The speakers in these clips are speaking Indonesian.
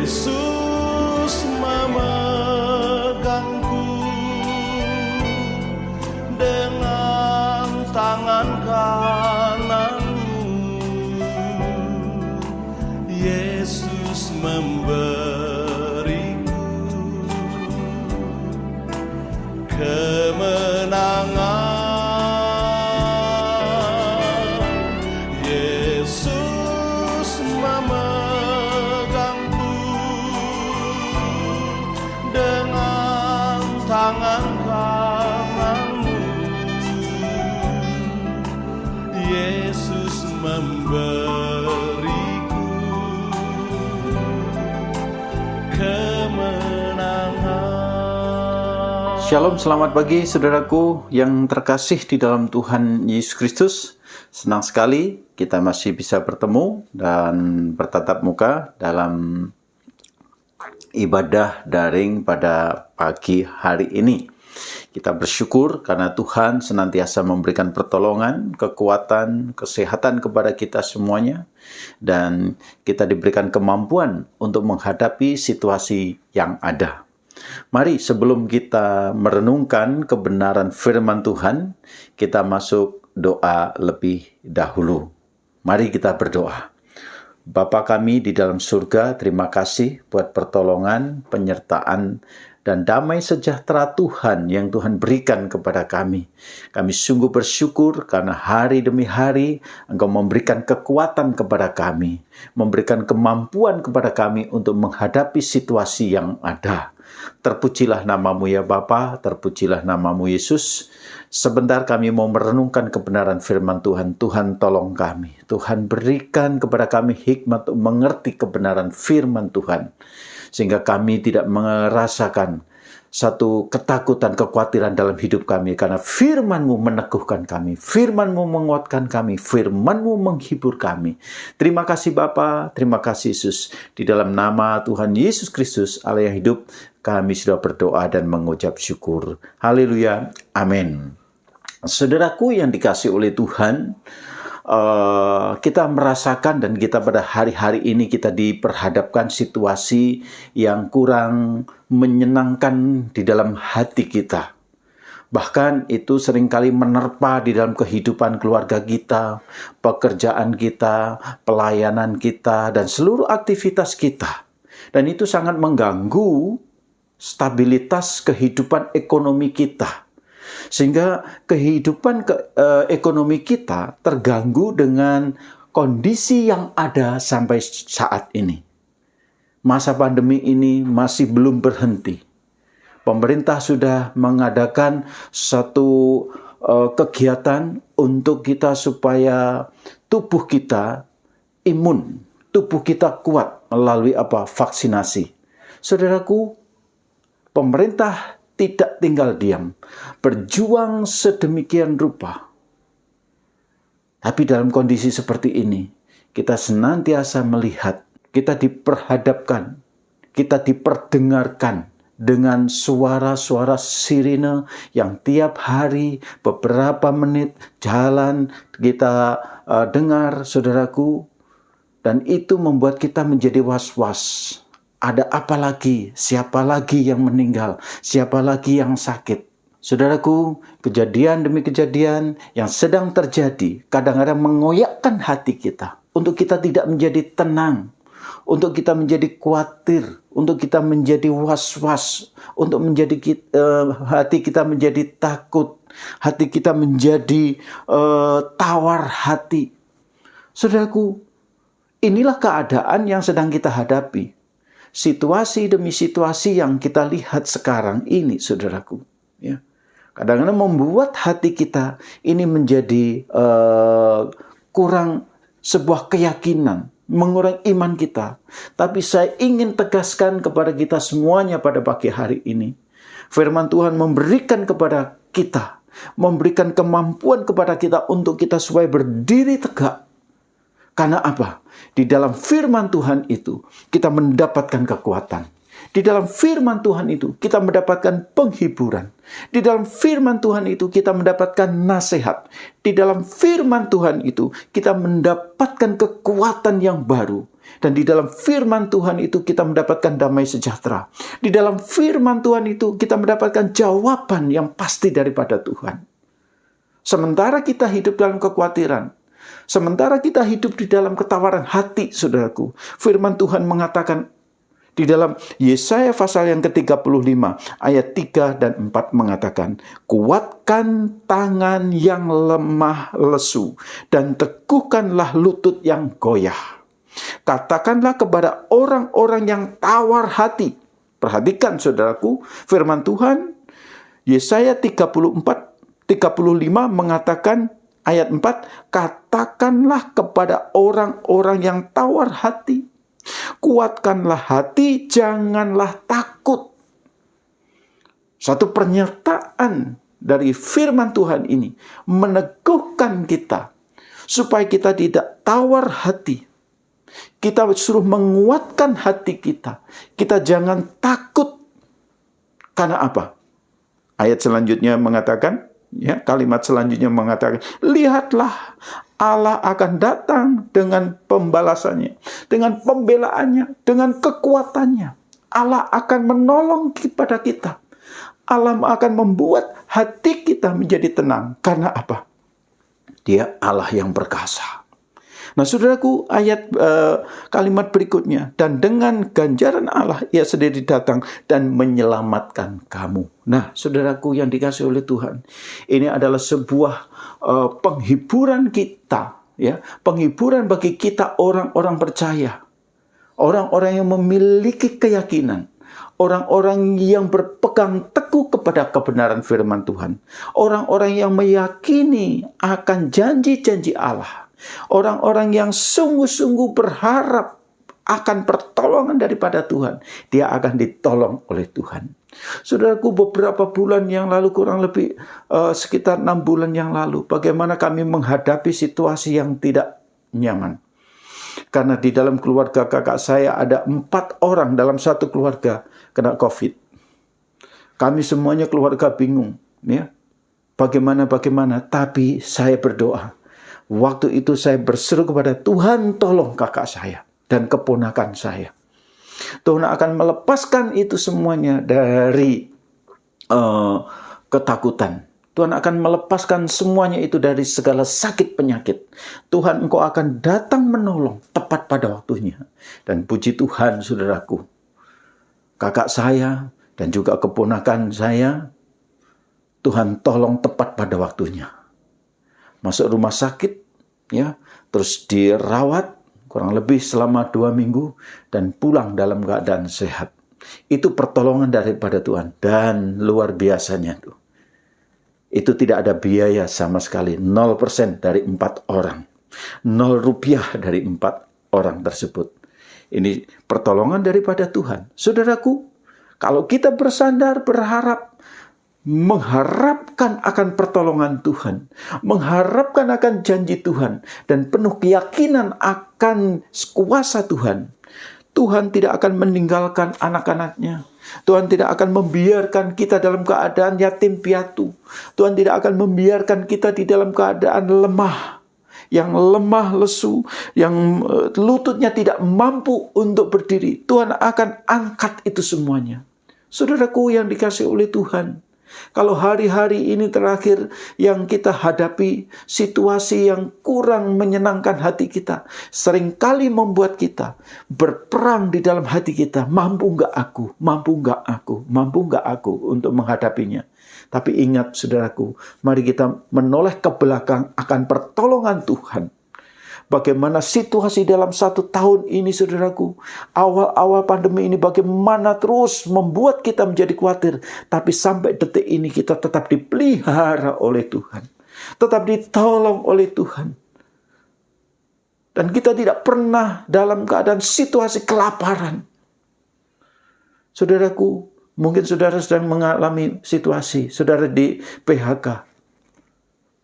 Yesus memegangku dengan tangan kananmu. Yesus memberiku kemenangan. Yesus memegangku dengan tangan kananmu. Yesus memberiku kemenangan. Shalom, selamat pagi saudaraku yang terkasih di dalam Tuhan Yesus Kristus. Senang sekali kita masih bisa bertemu dan bertatap muka dalam ibadah daring pada pagi hari ini. Kita bersyukur karena Tuhan senantiasa memberikan pertolongan, kekuatan, kesehatan kepada kita semuanya. Dan kita diberikan kemampuan untuk menghadapi situasi yang ada. Mari sebelum kita merenungkan kebenaran firman Tuhan, kita masuk doa lebih dahulu. Mari kita berdoa. Bapa kami di dalam surga, terima kasih buat pertolongan, penyertaan, dan damai sejahtera Tuhan yang Tuhan berikan kepada kami. Kami sungguh bersyukur karena hari demi hari Engkau memberikan kekuatan kepada kami, memberikan kemampuan kepada kami untuk menghadapi situasi yang ada. Terpujilah namamu ya Bapa, terpujilah namamu Yesus. Sebentar kami mau merenungkan kebenaran firman Tuhan. Tuhan tolong kami. Tuhan berikan kepada kami hikmat untuk mengerti kebenaran firman Tuhan. Sehingga kami tidak merasakan satu ketakutan, kekhawatiran dalam hidup kami. Karena firman-Mu meneguhkan kami, firman-Mu menguatkan kami, firman-Mu menghibur kami. Terima kasih Bapa, terima kasih Yesus. Di dalam nama Tuhan Yesus Kristus, Allah yang hidup, kami sudah berdoa dan mengucap syukur. Haleluya, amin. Saudaraku yang dikasih oleh Tuhan, kita merasakan dan kita pada hari-hari ini kita diperhadapkan situasi yang kurang menyenangkan di dalam hati kita. Bahkan itu seringkali menerpa di dalam kehidupan keluarga kita, pekerjaan kita, pelayanan kita, dan seluruh aktivitas kita. Dan itu sangat mengganggu stabilitas kehidupan ekonomi kita. Sehingga kehidupan ekonomi kita terganggu dengan kondisi yang ada sampai saat ini. Masa pandemi ini masih belum berhenti. Pemerintah sudah mengadakan satu kegiatan untuk kita supaya tubuh kita imun, tubuh kita kuat melalui vaksinasi. Saudaraku, pemerintah tidak tinggal diam, berjuang sedemikian rupa. Tapi dalam kondisi seperti ini, kita senantiasa melihat, kita diperhadapkan, kita diperdengarkan dengan suara-suara sirine yang tiap hari, beberapa menit jalan kita dengar, saudaraku. Dan itu membuat kita menjadi was-was. Ada apa lagi? Siapa lagi yang meninggal? Siapa lagi yang sakit? Saudaraku, kejadian demi kejadian yang sedang terjadi kadang-kadang mengoyakkan hati kita. Untuk kita tidak menjadi tenang. Untuk kita menjadi khawatir. Untuk kita menjadi was-was. Untuk hati kita menjadi takut. Hati kita menjadi tawar hati. Saudaraku, inilah keadaan yang sedang kita hadapi. Situasi demi situasi yang kita lihat sekarang ini, saudaraku, ya, kadang-kadang membuat hati kita ini menjadi kurang sebuah keyakinan, mengurangi iman kita. Tapi saya ingin tegaskan kepada kita semuanya pada pagi hari ini, firman Tuhan memberikan kepada kita, memberikan kemampuan kepada kita untuk kita supaya berdiri tegak. Karena apa? Di dalam firman Tuhan itu, kita mendapatkan kekuatan. Di dalam firman Tuhan itu, kita mendapatkan penghiburan. Di dalam firman Tuhan itu, kita mendapatkan nasihat. Di dalam firman Tuhan itu, kita mendapatkan kekuatan yang baru. Dan di dalam firman Tuhan itu kita mendapatkan damai sejahtera. Di dalam firman Tuhan itu kita mendapatkan jawaban yang pasti daripada Tuhan. Sementara kita hidup dalam kekhawatiran, sementara kita hidup di dalam ketawaran hati, saudaraku, firman Tuhan mengatakan di dalam Yesaya pasal yang ke-35 ayat 3 dan 4 mengatakan, kuatkan tangan yang lemah lesu dan teguhkanlah lutut yang goyah. Katakanlah kepada orang-orang yang tawar hati. Perhatikan saudaraku, firman Tuhan Yesaya 35 mengatakan ayat 4, katakanlah kepada orang-orang yang tawar hati, kuatkanlah hati, janganlah takut. Satu pernyataan dari firman Tuhan ini meneguhkan kita supaya kita tidak tawar hati. Kita suruh menguatkan hati kita. Kita jangan takut. Karena apa? Ayat selanjutnya mengatakan, kalimat selanjutnya mengatakan, lihatlah Allah akan datang dengan pembalasannya, dengan pembelaannya, dengan kekuatannya. Allah akan menolong kepada kita. Allah akan membuat hati kita menjadi tenang. Karena apa? Dia Allah yang perkasa. Nah, saudaraku, kalimat berikutnya, dan dengan ganjaran Allah ia sendiri datang dan menyelamatkan kamu. Nah, saudaraku yang dikasihi oleh Tuhan, ini adalah sebuah penghiburan kita, penghiburan bagi kita orang-orang percaya, orang-orang yang memiliki keyakinan, orang-orang yang berpegang teguh kepada kebenaran firman Tuhan, orang-orang yang meyakini akan janji-janji Allah. Orang-orang yang sungguh-sungguh berharap akan pertolongan daripada Tuhan. Dia akan ditolong oleh Tuhan. Saudaraku, beberapa bulan yang lalu, kurang lebih sekitar 6 bulan yang lalu, bagaimana kami menghadapi situasi yang tidak nyaman. Karena di dalam keluarga kakak saya ada 4 orang dalam satu keluarga kena COVID. Kami semuanya keluarga bingung. Bagaimana, tapi saya berdoa. Waktu itu saya berseru kepada Tuhan, tolong kakak saya dan keponakan saya. Tuhan akan melepaskan itu semuanya dari ketakutan. Tuhan akan melepaskan semuanya itu dari segala sakit penyakit. Tuhan, Engkau akan datang menolong tepat pada waktunya. Dan puji Tuhan, saudaraku, kakak saya dan juga keponakan saya, Tuhan tolong tepat pada waktunya. Masuk rumah sakit, terus dirawat kurang lebih selama 2 minggu dan pulang dalam keadaan sehat. Itu pertolongan daripada Tuhan dan luar biasanya tuh. Itu tidak ada biaya sama sekali, 0% dari 4 orang, 0 rupiah dari 4 orang tersebut. Ini pertolongan daripada Tuhan. Saudaraku, kalau kita bersandar, berharap, mengharapkan akan pertolongan Tuhan, mengharapkan akan janji Tuhan, dan penuh keyakinan akan kuasa Tuhan, Tuhan tidak akan meninggalkan anak-anaknya. Tuhan tidak akan membiarkan kita dalam keadaan yatim piatu. Tuhan tidak akan membiarkan kita di dalam keadaan lemah, yang lemah lesu, yang lututnya tidak mampu untuk berdiri. Tuhan akan angkat itu semuanya. Saudaraku yang dikasihi oleh Tuhan, kalau hari-hari ini terakhir yang kita hadapi situasi yang kurang menyenangkan hati kita, seringkali membuat kita berperang di dalam hati kita. Mampu nggak aku? Mampu nggak aku? Mampu nggak aku untuk menghadapinya? Tapi ingat saudaraku, mari kita menoleh ke belakang akan pertolongan Tuhan. Bagaimana situasi dalam 1 tahun ini, saudaraku. Awal-awal pandemi ini bagaimana terus membuat kita menjadi khawatir. Tapi sampai detik ini kita tetap dipelihara oleh Tuhan. Tetap ditolong oleh Tuhan. Dan kita tidak pernah dalam keadaan situasi kelaparan. Saudaraku, mungkin saudara sedang mengalami situasi, saudara di PHK.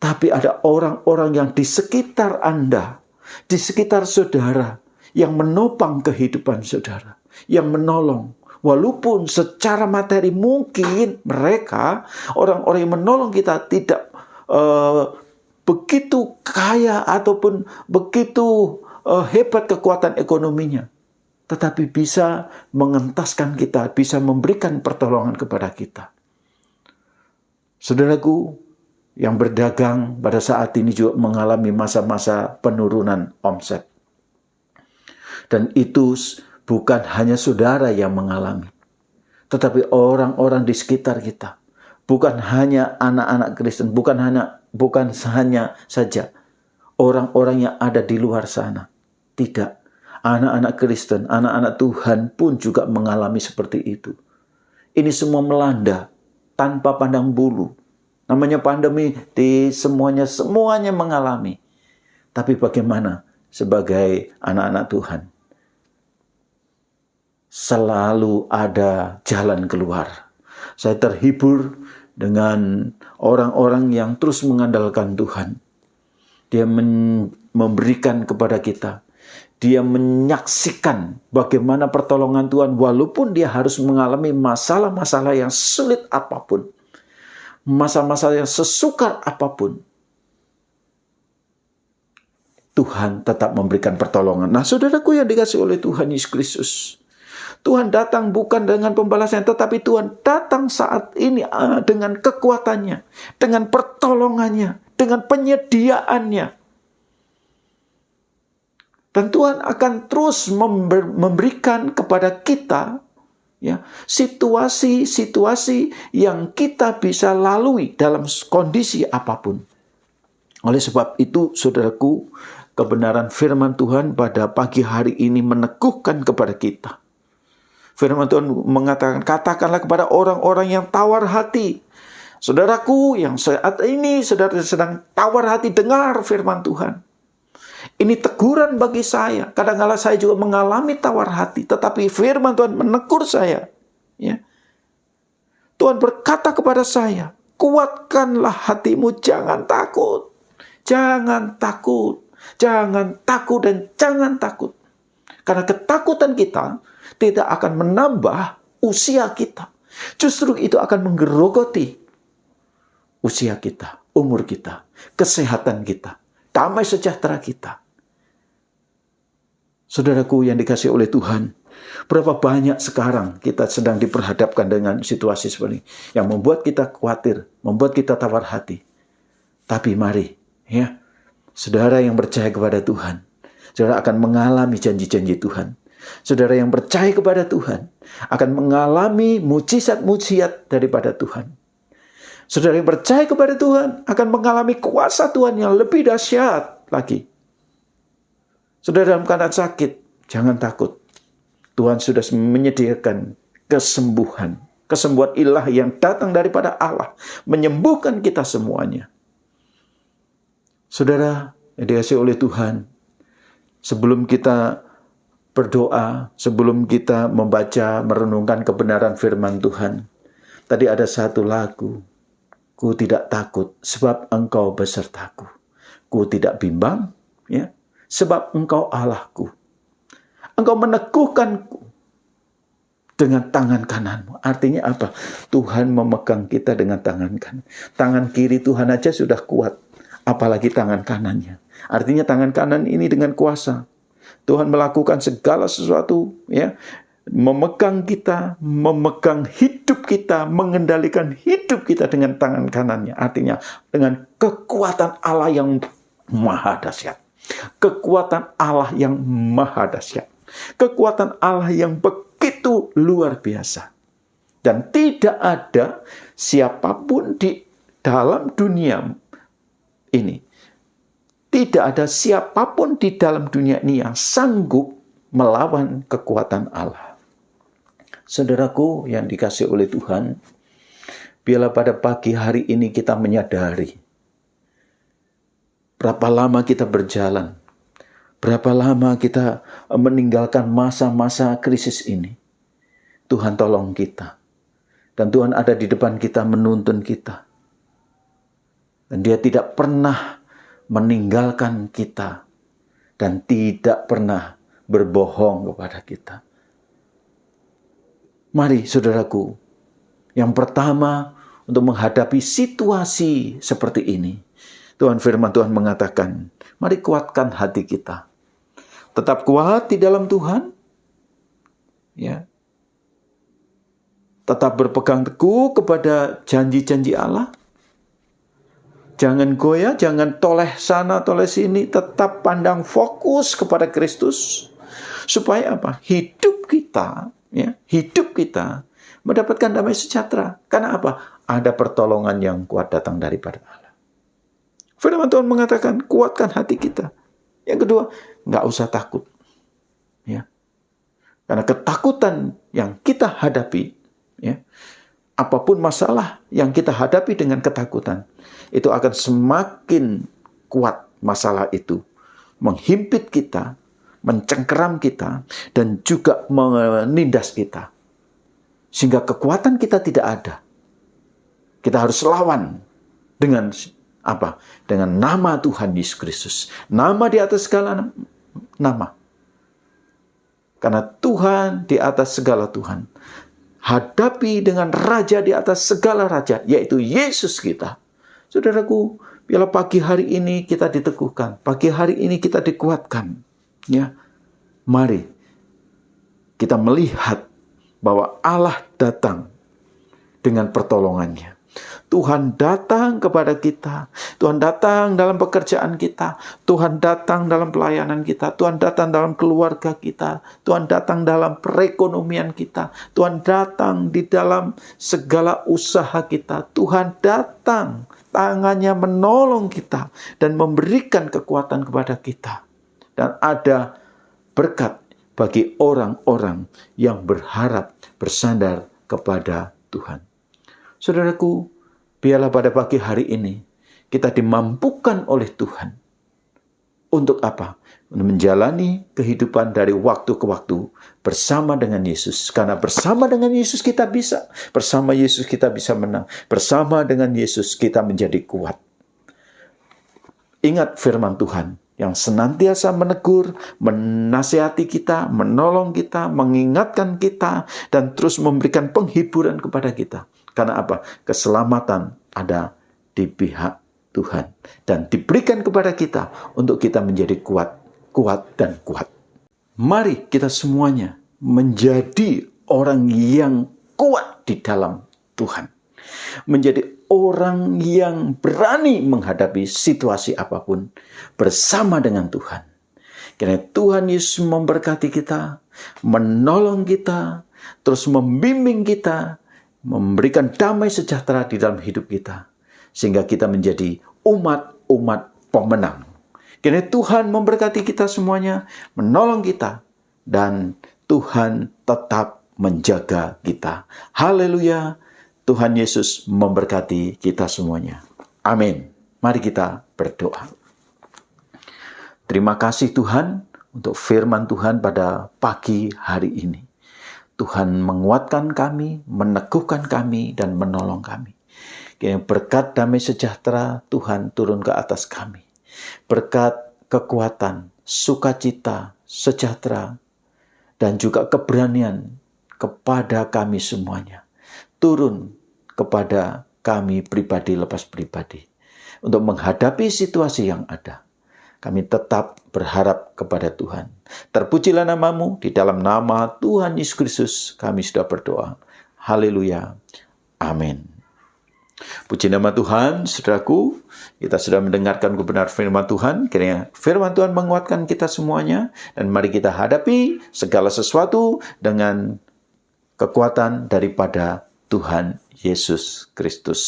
Tapi ada orang-orang yang di sekitar Anda, di sekitar saudara, yang menopang kehidupan saudara, yang menolong. Walaupun secara materi mungkin mereka, orang-orang yang menolong kita tidak begitu kaya ataupun begitu hebat kekuatan ekonominya, tetapi bisa mengentaskan kita, bisa memberikan pertolongan kepada kita. Saudaraku, yang berdagang pada saat ini juga mengalami masa-masa penurunan omset. Dan itu bukan hanya saudara yang mengalami, tetapi orang-orang di sekitar kita. Bukan hanya anak-anak Kristen, bukan hanya saja orang-orang yang ada di luar sana. Tidak. Anak-anak Kristen, anak-anak Tuhan pun juga mengalami seperti itu. Ini semua melanda tanpa pandang bulu. Namanya pandemi, semuanya mengalami. Tapi bagaimana sebagai anak-anak Tuhan? Selalu ada jalan keluar. Saya terhibur dengan orang-orang yang terus mengandalkan Tuhan. Dia memberikan kepada kita. Dia menyaksikan bagaimana pertolongan Tuhan walaupun dia harus mengalami masalah-masalah yang sulit apapun. Masalah-masalah yang sesukar apapun. Tuhan tetap memberikan pertolongan. Nah, saudaraku yang dikasihi oleh Tuhan Yesus Kristus. Tuhan datang bukan dengan pembalasan, tetapi Tuhan datang saat ini dengan kekuatannya, dengan pertolongannya, dengan penyediaannya. Dan Tuhan akan terus memberikan kepada kita ya, situasi-situasi yang kita bisa lalui dalam kondisi apapun. Oleh sebab itu, saudaraku, kebenaran firman Tuhan pada pagi hari ini meneguhkan kepada kita. Firman Tuhan mengatakan, katakanlah kepada orang-orang yang tawar hati. Saudaraku yang saat ini saudara sedang tawar hati, dengar firman Tuhan. Ini teguran bagi saya. Kadang-kala saya juga mengalami tawar hati. Tetapi firman Tuhan menegur saya. Ya. Tuhan berkata kepada saya, kuatkanlah hatimu, jangan takut. Jangan takut. Jangan takut dan jangan takut. Karena ketakutan kita tidak akan menambah usia kita. Justru itu akan menggerogoti usia kita, umur kita, kesehatan kita, damai sejahtera kita. Saudaraku yang dikasihi oleh Tuhan, berapa banyak sekarang kita sedang diperhadapkan dengan situasi seperti ini, yang membuat kita khawatir, membuat kita tawar hati. Tapi mari, ya, saudara yang percaya kepada Tuhan, saudara akan mengalami janji-janji Tuhan. Saudara yang percaya kepada Tuhan akan mengalami mujizat-mujizat daripada Tuhan. Saudara yang percaya kepada Tuhan akan mengalami kuasa Tuhan yang lebih dahsyat lagi. Saudara dalam keadaan sakit, jangan takut. Tuhan sudah menyediakan kesembuhan. Kesembuhan ilahi yang datang daripada Allah. Menyembuhkan kita semuanya. Saudara yang dikasihi oleh Tuhan, sebelum kita berdoa, sebelum kita membaca, merenungkan kebenaran firman Tuhan, tadi ada satu lagu. Ku tidak takut sebab Engkau besertaku. Ku tidak bimbang, ya, sebab Engkau Allahku. Engkau meneguhkanku dengan tangan kananmu. Artinya apa? Tuhan memegang kita dengan tangan kanan. Tangan kiri Tuhan aja sudah kuat, apalagi tangan kanannya. Artinya tangan kanan ini dengan kuasa. Tuhan melakukan segala sesuatu, ya, memegang kita, memegang hidup kita, mengendalikan hidup kita dengan tangan kanannya. Artinya dengan kekuatan Allah yang maha dahsyat. Kekuatan Allah yang maha dahsyat. Kekuatan Allah yang begitu luar biasa. Dan tidak ada siapapun di dalam dunia ini, tidak ada siapapun di dalam dunia ini yang sanggup melawan kekuatan Allah. Saudaraku yang dikasihi oleh Tuhan, biarlah pada pagi hari ini kita menyadari berapa lama kita berjalan, berapa lama kita meninggalkan masa-masa krisis ini. Tuhan tolong kita. Dan Tuhan ada di depan kita menuntun kita. Dan Dia tidak pernah meninggalkan kita dan tidak pernah berbohong kepada kita. Mari saudaraku, yang pertama untuk menghadapi situasi seperti ini, Tuhan firman Tuhan mengatakan, mari kuatkan hati kita. Tetap kuat di dalam Tuhan. Ya. Tetap berpegang teguh kepada janji-janji Allah. Jangan goyah, jangan toleh sana, toleh sini. Tetap pandang fokus kepada Kristus. Supaya apa? Hidup kita mendapatkan damai sejahtera. Karena apa? Ada pertolongan yang kuat datang daripada Allah. Firman Tuhan mengatakan, kuatkan hati kita. Yang kedua, nggak usah takut. Ya. Karena ketakutan yang kita hadapi, ya, apapun masalah yang kita hadapi dengan ketakutan, itu akan semakin kuat masalah itu. Menghimpit kita, mencengkeram kita, dan juga menindas kita. Sehingga kekuatan kita tidak ada. Kita harus lawan dengan apa? Dengan nama Tuhan Yesus Kristus. Nama di atas segala nama. Karena Tuhan di atas segala Tuhan. Hadapi dengan Raja di atas segala Raja, yaitu Yesus kita. Saudaraku, biarlah pagi hari ini kita diteguhkan. Pagi hari ini kita dikuatkan. Ya, mari kita melihat bahwa Allah datang dengan pertolongannya. Tuhan datang kepada kita. Tuhan datang dalam pekerjaan kita. Tuhan datang dalam pelayanan kita. Tuhan datang dalam keluarga kita. Tuhan datang dalam perekonomian kita. Tuhan datang di dalam segala usaha kita. Tuhan datang, tangannya menolong kita dan memberikan kekuatan kepada kita. Dan ada berkat bagi orang-orang yang berharap bersandar kepada Tuhan. Saudaraku, biarlah pada pagi hari ini kita dimampukan oleh Tuhan. Untuk apa? Untuk menjalani kehidupan dari waktu ke waktu bersama dengan Yesus. Karena bersama dengan Yesus kita bisa. Bersama Yesus kita bisa menang. Bersama dengan Yesus kita menjadi kuat. Ingat firman Tuhan yang senantiasa menegur, menasihati kita, menolong kita, mengingatkan kita, dan terus memberikan penghiburan kepada kita. Karena apa? Keselamatan ada di pihak Tuhan. Dan diberikan kepada kita untuk kita menjadi kuat, dan kuat. Mari kita semuanya menjadi orang yang kuat di dalam Tuhan. Menjadi orang yang berani menghadapi situasi apapun bersama dengan Tuhan. Karena Tuhan Yesus memberkati kita, menolong kita, terus membimbing kita, memberikan damai sejahtera di dalam hidup kita. Sehingga kita menjadi umat-umat pemenang. Karena Tuhan memberkati kita semuanya, menolong kita, dan Tuhan tetap menjaga kita. Haleluya. Tuhan Yesus memberkati kita semuanya. Amin. Mari kita berdoa. Terima kasih Tuhan untuk firman Tuhan pada pagi hari ini. Tuhan menguatkan kami, meneguhkan kami, dan menolong kami. Berkat damai sejahtera Tuhan turun ke atas kami. Berkat kekuatan, sukacita, sejahtera, dan juga keberanian kepada kami semuanya. Turun kepada kami pribadi lepas pribadi. Untuk menghadapi situasi yang ada. Kami tetap berharap kepada Tuhan. Terpujilah namamu, di dalam nama Tuhan Yesus Kristus kami sudah berdoa. Haleluya. Amin. Puji nama Tuhan, saudaraku. Kita sudah mendengarkan kebenaran firman Tuhan. Kiranya firman Tuhan menguatkan kita semuanya. Dan mari kita hadapi segala sesuatu dengan kekuatan daripada Tuhan Yesus Kristus.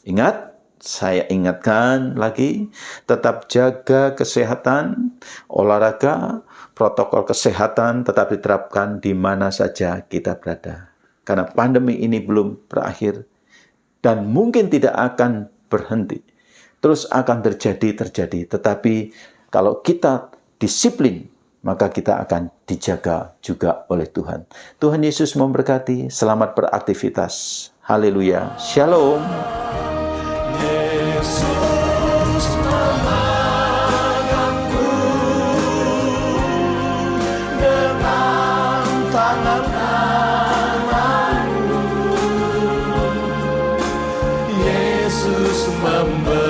Ingat, saya ingatkan lagi, tetap jaga kesehatan, olahraga, protokol kesehatan tetap diterapkan di mana saja kita berada. Karena pandemi ini belum berakhir dan mungkin tidak akan berhenti. Terus akan terjadi. Tetapi kalau kita disiplin, maka kita akan dijaga juga oleh Tuhan. Tuhan Yesus memberkati. Selamat beraktivitas. Haleluya. Shalom. Yesus memelukku dengan tangan kananmu. Yesus memberiku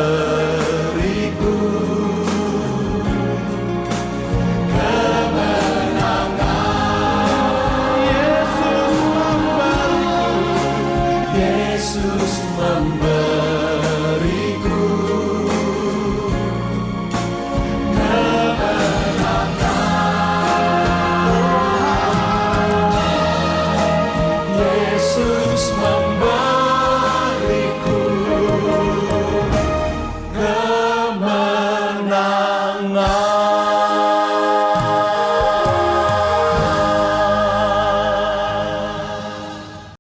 kemenangan. Yesus memberi